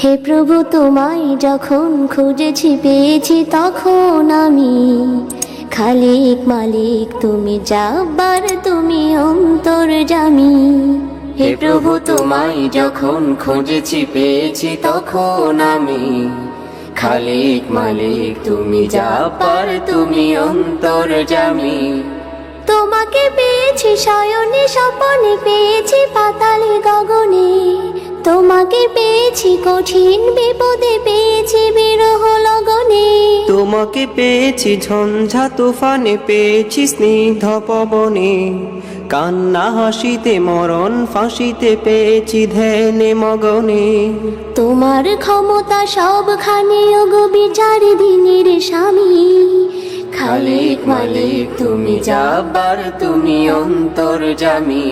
হে প্রভু তোমায় যখন খুঁজেছি পেয়েছি তখন আমি খালিক মালিক তুমি জাব্বার তুমি অন্তর্যামী। হে প্রভু তোমায় যখন খুঁজেছি পেয়েছি তখন আমি খালিক মালিক তুমি জাব্বার তুমি অন্তর্যামী। তোমাকে পেয়েছি শয়নে স্বপনে পেয়েছি পাতালে গগনে, তোমাকে পেয়েছি কঠিন বিপদে পেয়েছি বিরহ লগনে। তোমাকে পেয়েছি ঝঞ্ঝা তুফানে পেয়েছি স্নিগ্ধ পবনে, কান্না হাসিতে মরণ ফাঁসিতে পেয়েছি ধ্যানে মগনে। তোমার ক্ষমতা সবখানে ওগো বিচার দিনের স্বামী খালিক মালিক তুমি জাব্বার তুমি অন্তর্যামী।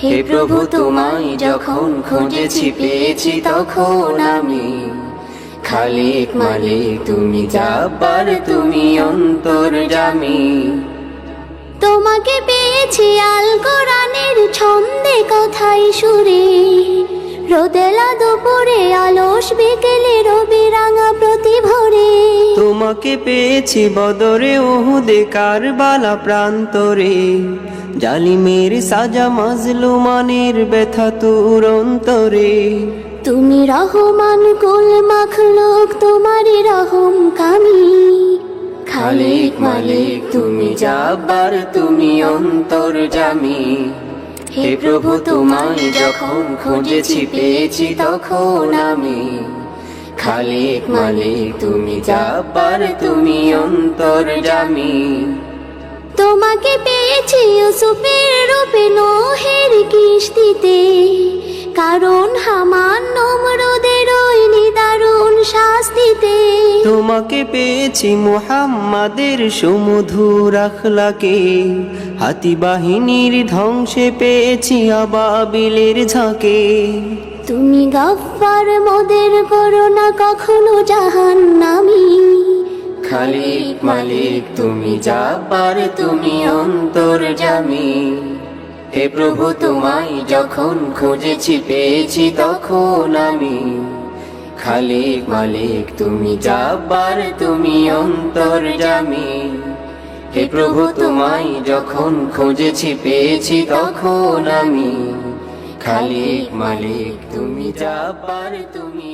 হে প্রভু তোমায় যখন খুঁজেছি পেয়েছি তখন আমি খালিক মালিক তুমি জাব্বার তুমি অন্তর্যামী। তোমাকে পেয়েছি আল কোরআনের ছন্দে কথাই সুরে, রোদেলা দুপুরে আলস বিকেলে রবি রাঙা প্রতিভরে। তোমাকে পেয়েছি বদরে উহুদে কারবালা প্রান্তরে, জালিমের সাজা মাজলুমানের ব্যথা তোর অন্তরে। তুমি রহমান কুল মাখলুক তোমারই রহম কামি খালিক মালিক তুমি জাব্বার তুমি অন্তর্যামী। হে প্রভু তোমায় যখন খুঁজেছি পেয়েছি তখন আমি খালিক মালিক তুমি জাব্বার তুমি অন্তর্যামী। তোমাকে পেয়েছি ইউসুফের রূপে নোহের কিস্তিতে, কারণ হামান নমরুদের ওই নিদারুণ শাস্তিতে। তোমাকে পেয়েছি মুহাম্মাদের সুমধুর আখলাকে, হাতি বাহিনীর ধ্বংসে পেয়েছি আবাবিলের ঝাঁকে। তুমি গফফার মোদের করো না কখনো জাহান্নামী। খালিক মালিক তুমি জাব্বার তুমি অন্তর্যামী। হে প্রভু তোমায় যখন খুঁজেছি পেয়েছি তখন আমি খালিক মালিক তুমি জাব্বার তুমি অন্তর্যামী। হে প্রভু তোমায় যখন খুঁজেছি পেয়েছি তখন আমি খালিক মালিক তুমি জাব্বার তুমি